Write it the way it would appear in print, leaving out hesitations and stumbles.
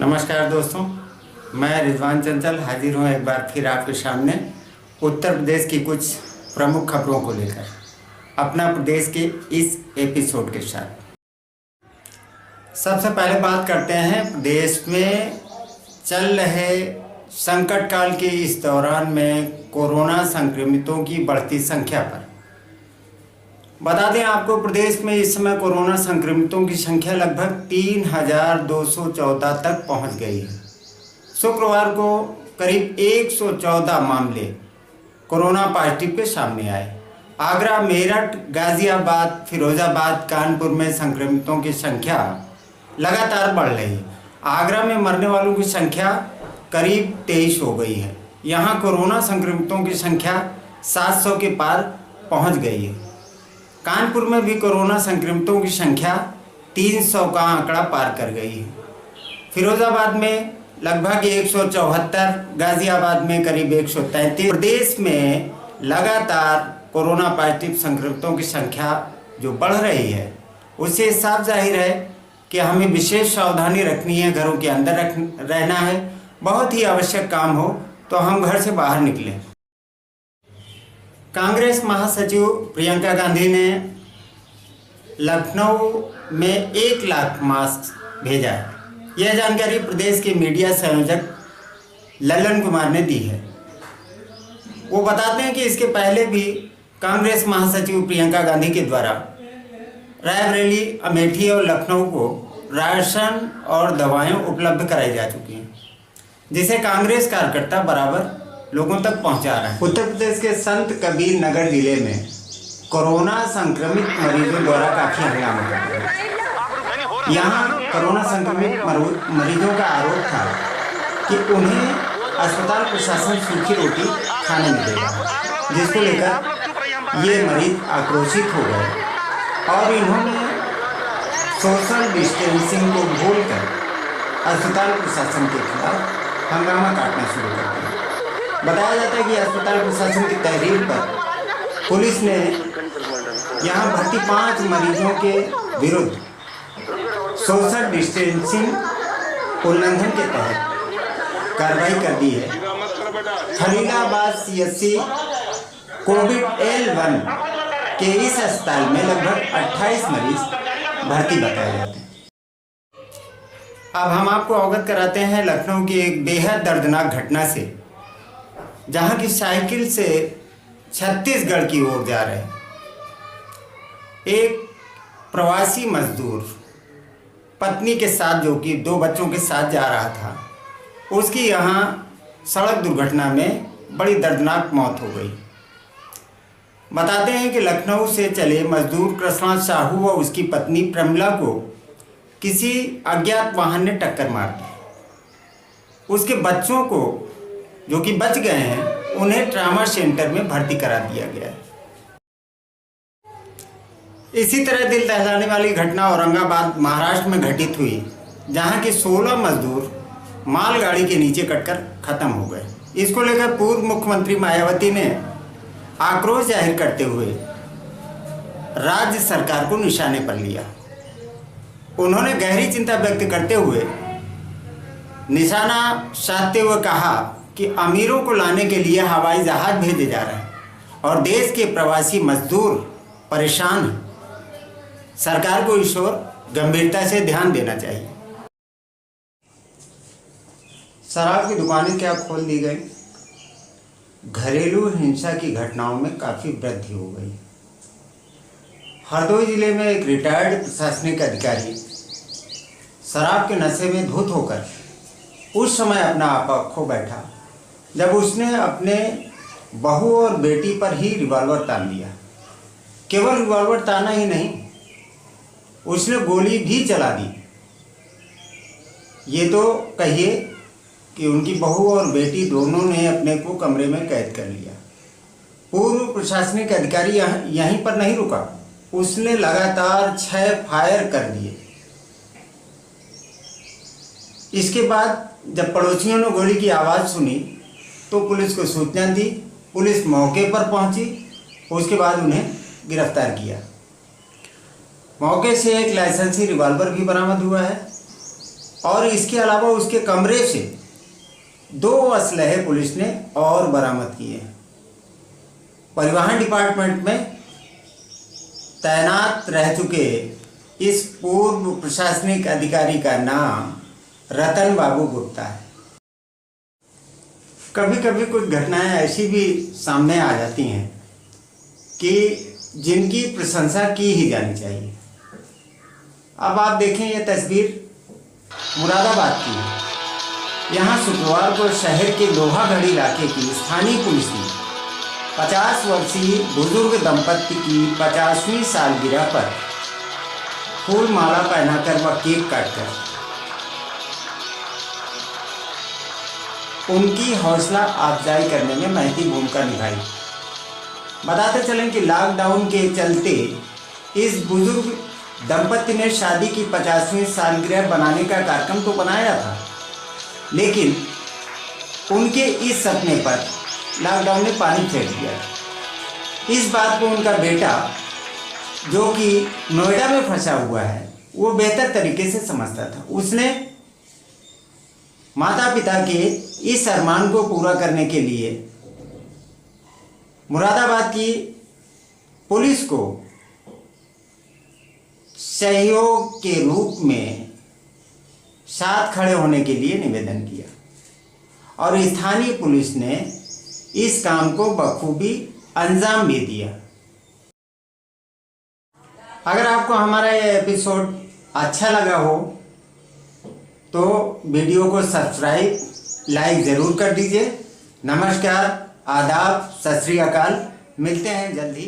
नमस्कार दोस्तों, मैं रिजवान चंचल हाजिर हूँ एक बार फिर आपके सामने उत्तर प्रदेश की कुछ प्रमुख खबरों को लेकर अपना प्रदेश के इस एपिसोड के साथ। सबसे पहले बात करते हैं प्रदेश में चल रहे संकट काल के इस दौरान में कोरोना संक्रमितों की बढ़ती संख्या पर। बता दें आपको, प्रदेश में इस समय कोरोना संक्रमितों की संख्या लगभग 3,214 तक पहुंच गई है। शुक्रवार को करीब 114 मामले कोरोना पॉजिटिव के सामने आए। आगरा, मेरठ, गाजियाबाद, फिरोजाबाद, कानपुर में संक्रमितों की संख्या लगातार बढ़ रही है। आगरा में मरने वालों की संख्या करीब 23 हो गई है। यहाँ कोरोना संक्रमितों की संख्या 700 के पार पहुँच गई है। कानपुर में भी कोरोना संक्रमितों की संख्या 300 का आंकड़ा पार कर गई है। फिरोजाबाद में लगभग 174, गाजियाबाद में करीब 133। प्रदेश में लगातार कोरोना पॉजिटिव संक्रमितों की संख्या जो बढ़ रही है, उससे साफ जाहिर है कि हमें विशेष सावधानी रखनी है, घरों के अंदर रहना है। बहुत ही आवश्यक काम हो तो हम घर से बाहर निकलें। कांग्रेस महासचिव प्रियंका गांधी ने लखनऊ में 1 लाख मास्क भेजा है। यह जानकारी प्रदेश के मीडिया संयोजक ललन कुमार ने दी है। वो बताते हैं कि इसके पहले भी कांग्रेस महासचिव प्रियंका गांधी के द्वारा रायबरेली, अमेठी और लखनऊ को राशन और दवाएं उपलब्ध कराई जा चुकी हैं, जिसे कांग्रेस कार्यकर्ता बराबर लोगों तक पहुंचा रहा है। उत्तर प्रदेश के संत कबीर नगर जिले में कोरोना संक्रमित मरीजों द्वारा काफी हंगामा कर रहा है। यहाँ कोरोना संक्रमित मरीजों का आरोप था कि उन्हें अस्पताल प्रशासन सूखी रोटी खाने नहीं देगा, जिसको लेकर ये मरीज आक्रोशित हो गए और इन्होंने सोशल डिस्टेंसिंग को भूलकर अस्पताल प्रशासन के खिलाफ हंगामा काटना शुरू कर दिया। बताया जाता है कि अस्पताल प्रशासन की तहरीर पर पुलिस ने यहाँ भर्ती 5 मरीजों के विरुद्ध सोशल डिस्टेंसिंग उल्लंघन के तहत कार्रवाई कर दी है। खलीलाबाद CSC कोविड L1 के इस अस्पताल में लगभग 28 मरीज भर्ती बताए जाते हैं। अब हम आपको अवगत कराते हैं लखनऊ की एक बेहद दर्दनाक घटना से, जहाँ की साइकिल से छत्तीसगढ़ की ओर जा रहे एक प्रवासी मजदूर पत्नी के साथ, जो कि 2 बच्चों के साथ जा रहा था, उसकी यहाँ सड़क दुर्घटना में बड़ी दर्दनाक मौत हो गई। बताते हैं कि लखनऊ से चले मजदूर कृष्णा साहू व उसकी पत्नी प्रमिला को किसी अज्ञात वाहन ने टक्कर मार दी। उसके बच्चों को, जो कि बच गए हैं, उन्हें ट्रामा सेंटर में भर्ती करा दिया गया है। इसी तरह दिल दहलाने वाली घटना औरंगाबाद, महाराष्ट्र में घटित हुई, जहां के 16 मजदूर मालगाड़ी के नीचे कटकर खत्म हो गए। इसको लेकर पूर्व मुख्यमंत्री मायावती ने आक्रोश जाहिर करते हुए राज्य सरकार को निशाने पर लिया। उन्होंने गहरी चिंता व्यक्त करते हुए निशाना साधते हुए कहा कि अमीरों को लाने के लिए हवाई जहाज भेजे जा रहे हैं और देश के प्रवासी मजदूर परेशान हैं। सरकार को इस ओर गंभीरता से ध्यान देना चाहिए। शराब की दुकानें क्या खोल दी गई। घरेलू हिंसा की घटनाओं में काफ़ी वृद्धि हो गई। हरदोई जिले में एक रिटायर्ड प्रशासनिक अधिकारी शराब के नशे में धुत होकर उस समय अपना आपा खो बैठा जब उसने अपने बहू और बेटी पर ही रिवॉल्वर तान दिया। केवल रिवॉल्वर ताना ही नहीं, उसने गोली भी चला दी। ये तो कहिए कि उनकी बहू और बेटी दोनों ने अपने को कमरे में कैद कर लिया। पूर्व प्रशासनिक अधिकारी यहीं पर नहीं रुका, उसने लगातार 6 फायर कर दिए। इसके बाद जब पड़ोसियों ने गोली की आवाज़ सुनी तो पुलिस को सूचना दी। पुलिस मौके पर पहुंची, उसके बाद उन्हें गिरफ्तार किया। मौके से एक लाइसेंसी रिवॉल्वर भी बरामद हुआ है। और इसके अलावा उसके कमरे से 2 असलहे पुलिस ने और बरामद किए। परिवहन डिपार्टमेंट में तैनात रह चुके इस पूर्व प्रशासनिक अधिकारी का नाम रतन बाबू गुप्ता है। कभी कभी कुछ घटनाएं ऐसी भी सामने आ जाती हैं कि जिनकी प्रशंसा की ही जानी चाहिए। अब आप देखें, यह तस्वीर मुरादाबाद की है। यहाँ शुक्रवार को शहर के लोहागढ़ इलाके की स्थानीय पुलिस ने 50 वर्षीय बुजुर्ग दंपत्ति की 50वीं सालगिरह पर फूल माला पहनाकर व केक काटकर उनकी हौसला अफजाई करने में महती भूमिका निभाई। बताते चलें कि लॉकडाउन के चलते इस बुजुर्ग दंपत्ति ने शादी की 50वीं सालगिरह बनाने का कार्यक्रम तो बनाया था, लेकिन उनके इस सपने पर लॉकडाउन ने पानी फेर दिया। इस बात को उनका बेटा, जो कि नोएडा में फंसा हुआ है, वो बेहतर तरीके से समझता था। उसने माता पिता के इस अरमान को पूरा करने के लिए मुरादाबाद की पुलिस को सहयोग के रूप में साथ खड़े होने के लिए निवेदन किया और स्थानीय पुलिस ने इस काम को बखूबी अंजाम भी दिया। अगर आपको हमारा ये एपिसोड अच्छा लगा हो तो वीडियो को सब्सक्राइब, लाइक ज़रूर कर दीजिए। नमस्कार, आदाब, सत श्री अकाल। मिलते हैं जल्दी।